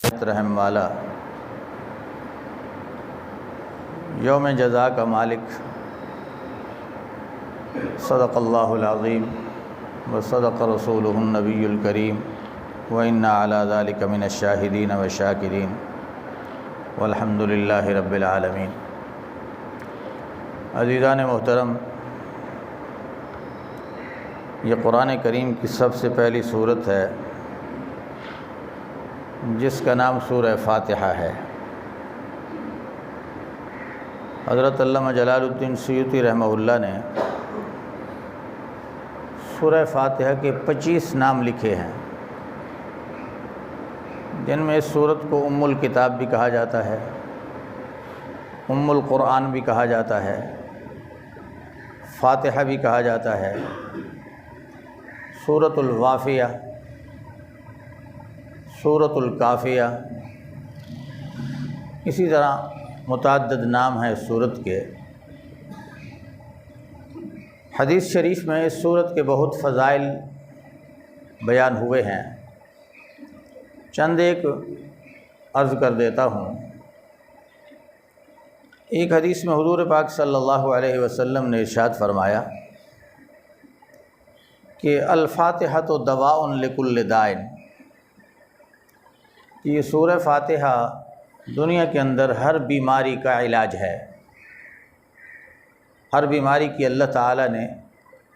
رحم والا، یوم جزا کا مالک، صدق اللہ العظیم و صدق رسولہ النبی الکریم وَإِنَّا عَلَى ذَلِكَ مِنَ الشَّاهِدِينَ وَالشَّاكِرِينَ وَالْحَمْدُ لِلَّهِ رَبِّ الْعَالَمِينَ۔ عزیزان محترم، یہ قرآن کریم کی سب سے پہلی سورت ہے جس کا نام سورہ فاتحہ ہے۔ حضرت علامہ جلال الدین سیوطی رحمہ اللہ نے سورہ فاتحہ کے 25 نام لکھے ہیں، جن میں اس سورت کو ام الکتاب بھی کہا جاتا ہے، ام القرآن بھی کہا جاتا ہے، فاتحہ بھی کہا جاتا ہے، سورۃ الوافیہ، سورۃ الکافیہ، اسی طرح متعدد نام ہیں اس سورت کے۔ حدیث شریف میں اس سورت کے بہت فضائل بیان ہوئے ہیں، چند ایک عرض کر دیتا ہوں۔ ایک حدیث میں حضور پاک صلی اللہ علیہ وسلم نے ارشاد فرمایا کہ الفاتحۃ دواء لکل داء، کہ یہ سورہ فاتحہ دنیا کے اندر ہر بیماری کا علاج ہے، ہر بیماری کی اللہ تعالیٰ نے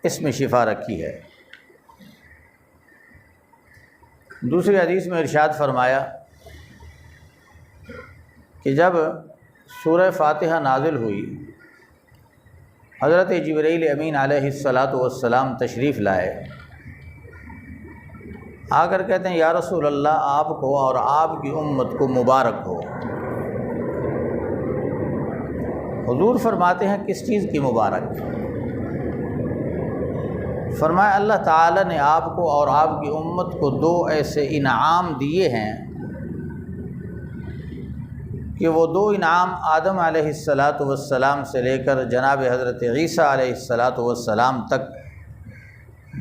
اس میں شفا رکھی ہے۔ دوسری حدیث میں ارشاد فرمایا کہ جب سورہ فاتحہ نازل ہوئی، حضرت جبرائیل امین علیہ الصلاۃ تشریف لائے، آ کر کہتے ہیں یا رسول اللہ، آپ کو اور آپ کی امت کو مبارک ہو۔ حضور فرماتے ہیں کس چیز کی مبارک؟ فرمایا اللہ تعالیٰ نے آپ کو اور آپ کی امت کو 2 ایسے انعام دیے ہیں کہ وہ 2 انعام آدم علیہ السلام سے لے کر جناب حضرت عیسیٰ علیہ السلام تک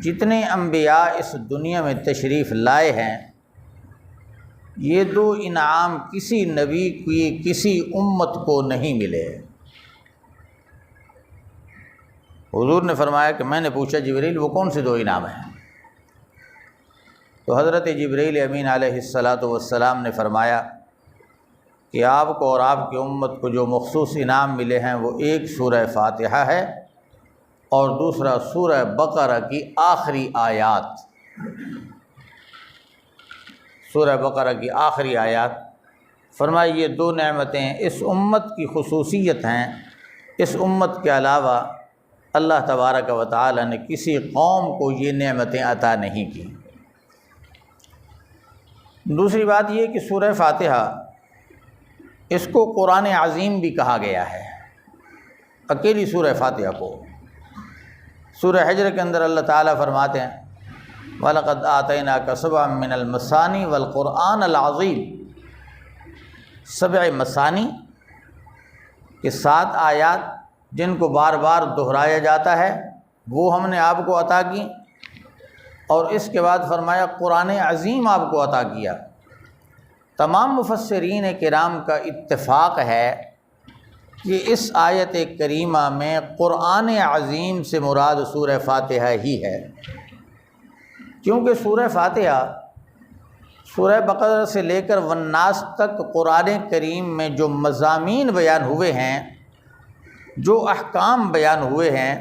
جتنے انبیاء اس دنیا میں تشریف لائے ہیں، یہ 2 انعام کسی نبی کی کسی امت کو نہیں ملے۔ حضور نے فرمایا کہ میں نے پوچھا جبرائیل وہ کون سے 2 انعام ہیں؟ تو حضرت جبرائیل امین علیہ السلام نے فرمایا کہ آپ کو اور آپ کی امت کو جو مخصوص انعام ملے ہیں وہ ایک سورہ فاتحہ ہے اور دوسرا سورہ بقرہ کی آخری آیات، سورہ بقرہ کی آخری آیات۔ فرمایا یہ 2 نعمتیں اس امت کی خصوصیت ہیں، اس امت کے علاوہ اللہ تبارک و تعالی نے کسی قوم کو یہ نعمتیں عطا نہیں کی۔ دوسری بات یہ کہ سورہ فاتحہ اس کو قرآن عظیم بھی کہا گیا ہے، اکیلی سورہ فاتحہ کو۔ سورہ حجر کے اندر اللہ تعالیٰ فرماتے ہیں وَلَقَدْ آتَيْنَاكَ سَبْعًا مِّنَ الْمَثَانِي وَالْقُرْآنَ الْعَظِيمِ، 7 مثانی کہ 7 آیات جن کو بار بار دہرایا جاتا ہے وہ ہم نے آپ کو عطا کی، اور اس کے بعد فرمایا قرآن عظیم آپ کو عطا کیا۔ تمام مفسرین کرام کا اتفاق ہے کہ اس آیت کریمہ میں قرآن عظیم سے مراد سورہ فاتحہ ہی ہے، کیونکہ سورہ فاتحہ سورہ بقرہ سے لے کر والناس تک قرآن کریم میں جو مضامین بیان ہوئے ہیں، جو احکام بیان ہوئے ہیں،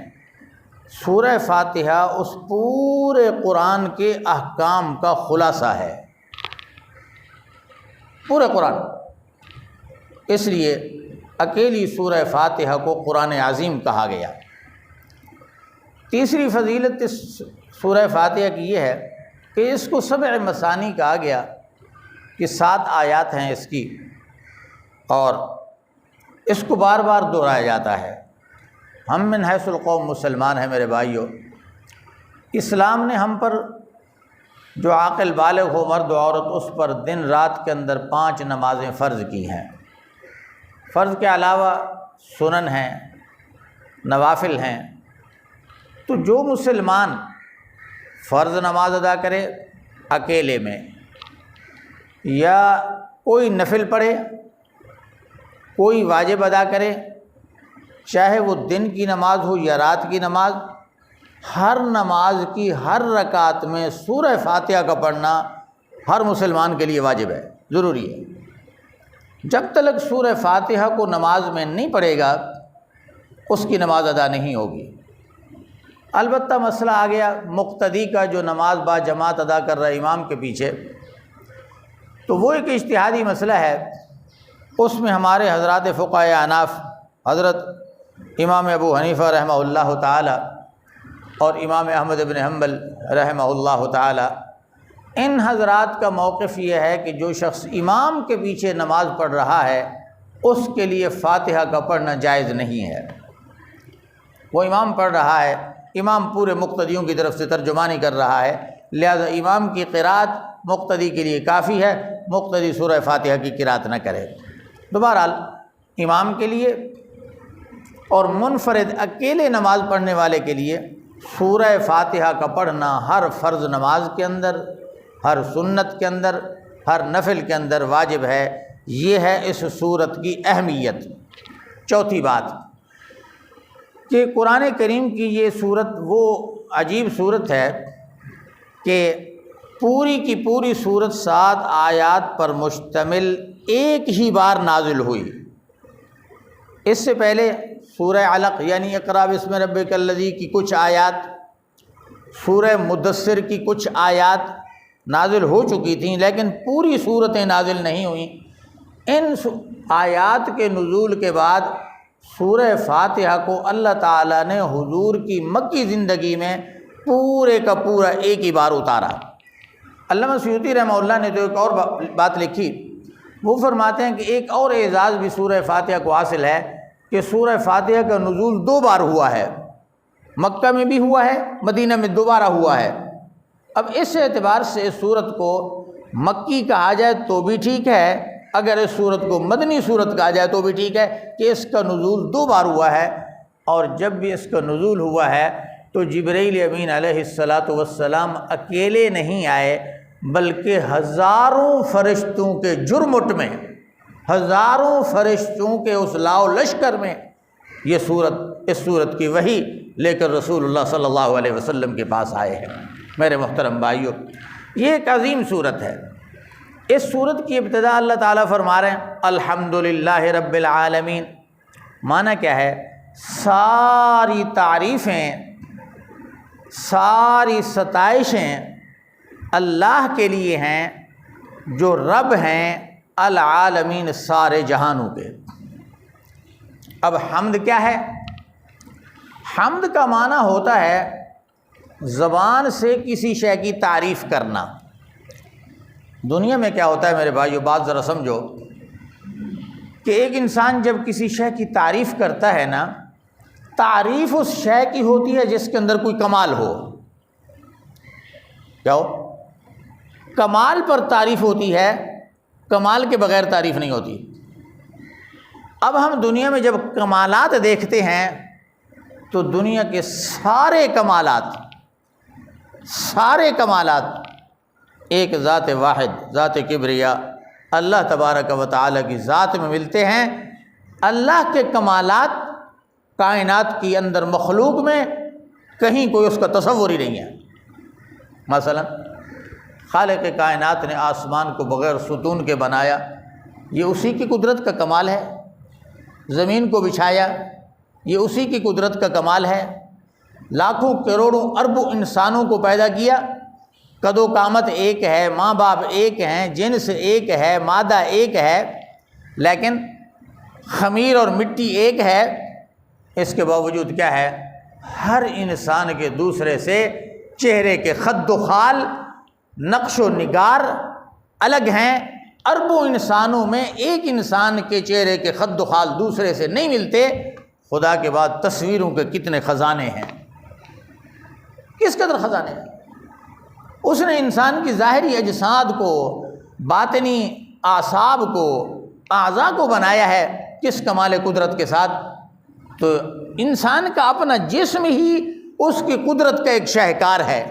سورہ فاتحہ اس پورے قرآن کے احکام کا خلاصہ ہے، پورے قرآن۔ اس لیے اکیلی سورہ فاتحہ کو قرآن عظیم کہا گیا۔ تیسری فضیلت اس سورہ فاتحہ کی یہ ہے کہ اس کو 7 مثانی کہا گیا کہ 7 آیات ہیں اس کی، اور اس کو بار بار دہرایا جاتا ہے۔ ہم من حیث القوم مسلمان ہیں میرے بھائیوں، اسلام نے ہم پر جو عاقل بالغ ہو مرد و عورت، اس پر دن رات کے اندر 5 نمازیں فرض کی ہیں۔ فرض کے علاوہ سنن ہیں، نوافل ہیں۔ تو جو مسلمان فرض نماز ادا کرے اکیلے میں، یا کوئی نفل پڑھے، کوئی واجب ادا کرے، چاہے وہ دن کی نماز ہو یا رات کی نماز، ہر نماز کی ہر رکعت میں سورہ فاتحہ کا پڑھنا ہر مسلمان کے لیے واجب ہے، ضروری ہے۔ جب تک سورہ فاتحہ کو نماز میں نہیں پڑھے گا اس کی نماز ادا نہیں ہوگی۔ البتہ مسئلہ آ گیا مقتدی کا، جو نماز با جماعت ادا کر رہا ہے امام کے پیچھے، تو وہ ایک اجتہادی مسئلہ ہے، اس میں ہمارے حضرات فقہائے احناف، حضرت امام ابو حنیفہ رحمہ اللہ تعالی اور امام احمد بن حنبل رحمہ اللہ تعالی، ان حضرات کا موقف یہ ہے کہ جو شخص امام کے پیچھے نماز پڑھ رہا ہے اس کے لیے فاتحہ کا پڑھنا جائز نہیں ہے۔ وہ امام پڑھ رہا ہے، امام پورے مقتدیوں کی طرف سے ترجمانی کر رہا ہے، لہذا امام کی قرات مقتدی کے لیے کافی ہے، مقتدی سورہ فاتحہ کی قرات نہ کرے۔ بہرحال امام کے لیے اور منفرد اکیلے نماز پڑھنے والے کے لیے سورہ فاتحہ کا پڑھنا ہر فرض نماز کے اندر، ہر سنت کے اندر، ہر نفل کے اندر واجب ہے۔ یہ ہے اس سورت کی اہمیت۔ چوتھی بات کہ قرآن کریم کی یہ سورت وہ عجیب سورت ہے کہ پوری کی پوری سورت 7 آیات پر مشتمل ایک ہی بار نازل ہوئی۔ اس سے پہلے سورہ علق یعنی اقرأ بسم ربک الذی کی کچھ آیات، سورہ مدثر کی کچھ آیات نازل ہو چکی تھیں، لیکن پوری صورتیں نازل نہیں ہوئیں۔ ان آیات کے نزول کے بعد سورہ فاتحہ کو اللہ تعالیٰ نے حضور کی مکی زندگی میں پورے کا پورا ایک ہی بار اتارا۔ علامہ سیوطی رحمہ اللہ نے تو ایک اور بات لکھی، وہ فرماتے ہیں کہ ایک اور اعزاز بھی سورہ فاتحہ کو حاصل ہے کہ سورہ فاتحہ کا نزول 2 بار ہوا ہے، مکہ میں بھی ہوا ہے، مدینہ میں دوبارہ ہوا ہے۔ اب اس اعتبار سے اس سورت کو مکی کہا جائے تو بھی ٹھیک ہے، اگر اس سورت کو مدنی سورت کہا جائے تو بھی ٹھیک ہے کہ اس کا نزول 2 بار ہوا ہے۔ اور جب بھی اس کا نزول ہوا ہے تو جبرائیل امین علیہ السلام اکیلے نہیں آئے، بلکہ ہزاروں فرشتوں کے جرمٹ میں، ہزاروں فرشتوں کے اس لاؤ لشکر میں یہ اس سورت کی وحی لے کر رسول اللہ صلی اللہ علیہ وسلم کے پاس آئے ہیں۔ میرے محترم بھائیو، یہ ایک عظیم سورت ہے۔ اس سورت کی ابتدا اللہ تعالیٰ فرما رہے ہیں الحمدللہ رب العالمین۔ معنی کیا ہے؟ ساری تعریفیں، ساری ستائشیں اللہ کے لیے ہیں جو رب ہیں العالمین، سارے جہانوں کے۔ اب حمد کیا ہے؟ حمد کا معنی ہوتا ہے زبان سے کسی شے کی تعریف کرنا۔ دنیا میں کیا ہوتا ہے میرے بھائیو، بات ذرا سمجھو کہ ایک انسان جب کسی شے کی تعریف کرتا ہے نا، تعریف اس شے کی ہوتی ہے جس کے اندر کوئی کمال ہو۔ کیا ہو؟ کمال پر تعریف ہوتی ہے، کمال کے بغیر تعریف نہیں ہوتی۔ اب ہم دنیا میں جب کمالات دیکھتے ہیں تو دنیا کے سارے کمالات ایک ذات واحد، ذات کبریا اللہ تبارک و تعالی کی ذات میں ملتے ہیں۔ اللہ کے کمالات کائنات کی اندر مخلوق میں کہیں کوئی اس کا تصور ہی نہیں ہے۔ مثلا خالق کائنات نے آسمان کو بغیر ستون کے بنایا، یہ اسی کی قدرت کا کمال ہے۔ زمین کو بچھایا، یہ اسی کی قدرت کا کمال ہے۔ لاکھوں کروڑوں اربوں انسانوں کو پیدا کیا، قد و قامت ایک ہے، ماں باپ ایک ہیں، جنس ایک ہے، مادہ ایک ہے، لیکن خمیر اور مٹی ایک ہے۔ اس کے باوجود کیا ہے؟ ہر انسان کے دوسرے سے چہرے کے خد و خال، نقش و نگار الگ ہیں۔ اربوں انسانوں میں ایک انسان کے چہرے کے خد و خال دوسرے سے نہیں ملتے۔ خدا کے بعد تصویروں کے کتنے خزانے ہیں، کس قدر خزانے ہیں۔ اس نے انسان کی ظاہری اجساد کو، باطنی اعصاب کو، اعضاء کو بنایا ہے کس کمال قدرت کے ساتھ۔ تو انسان کا اپنا جسم ہی اس کی قدرت کا ایک شاہکار ہے،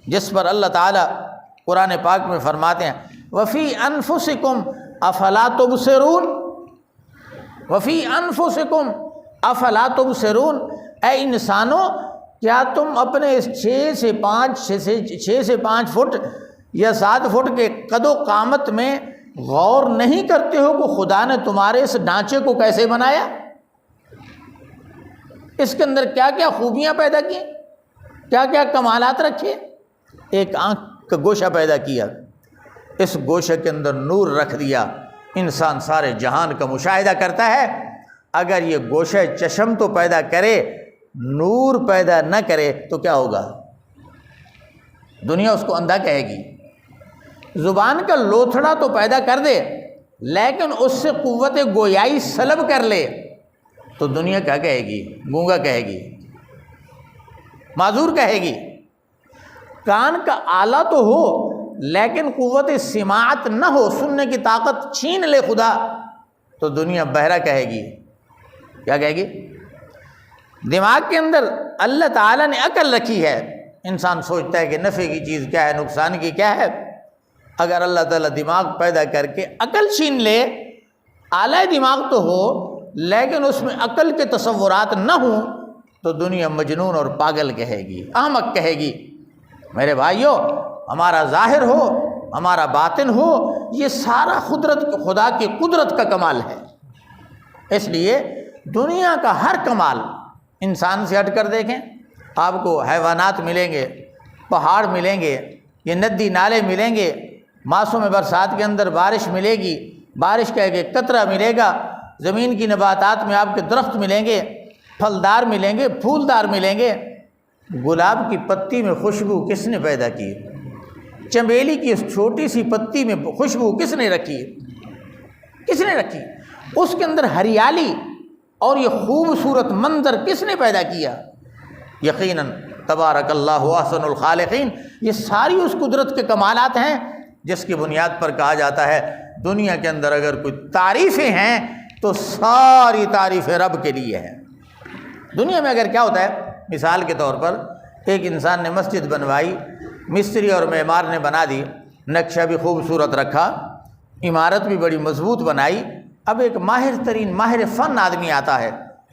جس پر اللہ تعالیٰ قرآن پاک میں فرماتے ہیں وَفِي أَنفُسِكُمْ افلا تبصرون وفی انفسکم افلا تبصرون، اے انسانوں کیا تم اپنے اس 6 سے 5 فٹ یا 7 فٹ کے قد و قامت میں غور نہیں کرتے ہو کہ خدا نے تمہارے اس ڈھانچے کو کیسے بنایا، اس کے اندر کیا کیا خوبیاں پیدا کی، کیا کیا کمالات رکھے۔ ایک آنکھ کا گوشہ پیدا کیا، اس گوشے کے اندر نور رکھ دیا، انسان سارے جہان کا مشاہدہ کرتا ہے۔ اگر یہ گوشہ چشم تو پیدا کرے، نور پیدا نہ کرے تو کیا ہوگا؟ دنیا اس کو اندھا کہے گی۔ زبان کا لوتھڑا تو پیدا کر دے لیکن اس سے قوت گویائی سلب کر لے تو دنیا کیا کہے گی؟ گونگا کہے گی، معذور کہے گی۔ کان کا آلہ تو ہو لیکن قوت سماعت نہ ہو، سننے کی طاقت چھین لے خدا تو دنیا بہرا کہے گی۔ کیا کہے گی؟ دماغ کے اندر اللہ تعالیٰ نے عقل رکھی ہے، انسان سوچتا ہے کہ نفع کی چیز کیا ہے، نقصان کی کیا ہے۔ اگر اللہ تعالیٰ دماغ پیدا کر کے عقل چھین لے، اعلیٰ دماغ تو ہو لیکن اس میں عقل کے تصورات نہ ہوں تو دنیا مجنون اور پاگل کہے گی، احمق کہے گی۔ میرے بھائیو، ہمارا ظاہر ہو ہمارا باطن ہو، یہ سارا خدا کی قدرت کا کمال ہے۔ اس لیے دنیا کا ہر کمال انسان سے ہٹ کر دیکھیں، آپ کو حیوانات ملیں گے، پہاڑ ملیں گے، یہ ندی نالے ملیں گے، موسم برسات کے اندر بارش ملے گی، بارش کا ایک قطرہ ملے گا، زمین کی نباتات میں آپ کے درخت ملیں گے، پھلدار ملیں گے، پھولدار ملیں گے۔ گلاب کی پتی میں خوشبو کس نے پیدا کی؟ چنبیلی کی اس چھوٹی سی پتی میں خوشبو کس نے رکھی؟ کس نے رکھی؟ اس کے اندر ہریالی اور یہ خوبصورت منظر کس نے پیدا کیا؟ یقیناً تبارک اللہ احسن الخالقین۔ یہ ساری اس قدرت کے کمالات ہیں جس کی بنیاد پر کہا جاتا ہے دنیا کے اندر اگر کوئی تعریفیں ہیں تو ساری تعریفیں رب کے لیے ہیں۔ دنیا میں اگر کیا ہوتا ہے، مثال کے طور پر ایک انسان نے مسجد بنوائی، مستری اور معمار نے بنا دی، نقشہ بھی خوبصورت رکھا، عمارت بھی بڑی مضبوط بنائی۔ اب ایک ماہر ترین ماہر فن آدمی آتا ہے،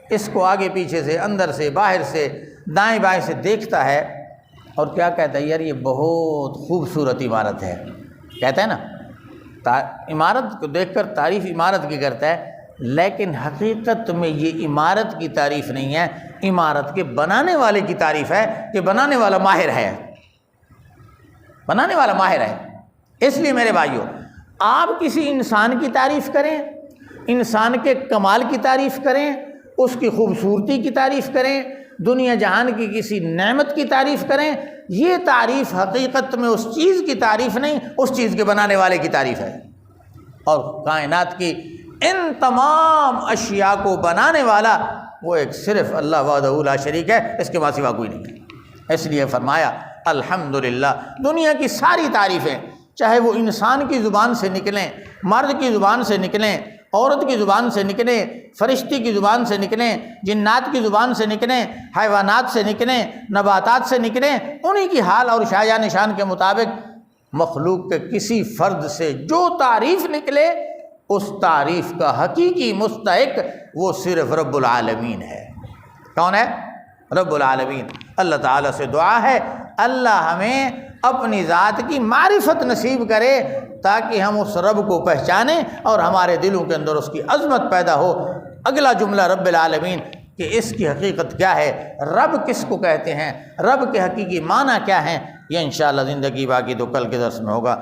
اس کو آگے پیچھے سے، اندر سے، باہر سے، دائیں بائیں سے دیکھتا ہے اور کیا کہتا ہے؟ یار یہ بہت خوبصورت عمارت ہے، کہتا ہے نا۔ عمارت کو دیکھ کر تعریف عمارت کی کرتا ہے، لیکن حقیقت میں یہ عمارت کی تعریف نہیں ہے، عمارت کے بنانے والے کی تعریف ہے کہ بنانے والا ماہر ہے، بنانے والا ماہر ہے۔ اس لیے میرے بھائیو، آپ کسی انسان کی تعریف کریں، انسان کے کمال کی تعریف کریں، اس کی خوبصورتی کی تعریف کریں، دنیا جہان کی کسی نعمت کی تعریف کریں، یہ تعریف حقیقت میں اس چیز کی تعریف نہیں، اس چیز کے بنانے والے کی تعریف ہے۔ اور کائنات کی ان تمام اشیاء کو بنانے والا وہ ایک صرف اللہ وحدہ لا شریک ہے، اس کے سوا کوئی نہیں ہے۔ اس لیے فرمایا الحمدللہ، دنیا کی ساری تعریفیں چاہے وہ انسان کی زبان سے نکلیں، مرد کی زبان سے نکلیں، عورت کی زبان سے نکلیں، فرشتے کی زبان سے نکلیں، جنات کی زبان سے نکلیں، حیوانات سے نکلیں، نباتات سے نکلیں، انہی کی حال اور شایہ نشان کے مطابق مخلوق کے کسی فرد سے جو تعریف نکلے، اس تعریف کا حقیقی مستحق وہ صرف رب العالمین ہے۔ کون ہے؟ رب العالمین۔ اللہ تعالیٰ سے دعا ہے اللہ ہمیں اپنی ذات کی معرفت نصیب کرے تاکہ ہم اس رب کو پہچانیں اور ہمارے دلوں کے اندر اس کی عظمت پیدا ہو۔ اگلا جملہ رب العالمین کہ اس کی حقیقت کیا ہے، رب کس کو کہتے ہیں، رب کے حقیقی معنی کیا ہیں، یہ انشاءاللہ زندگی باقی تو کل کے درس میں ہوگا۔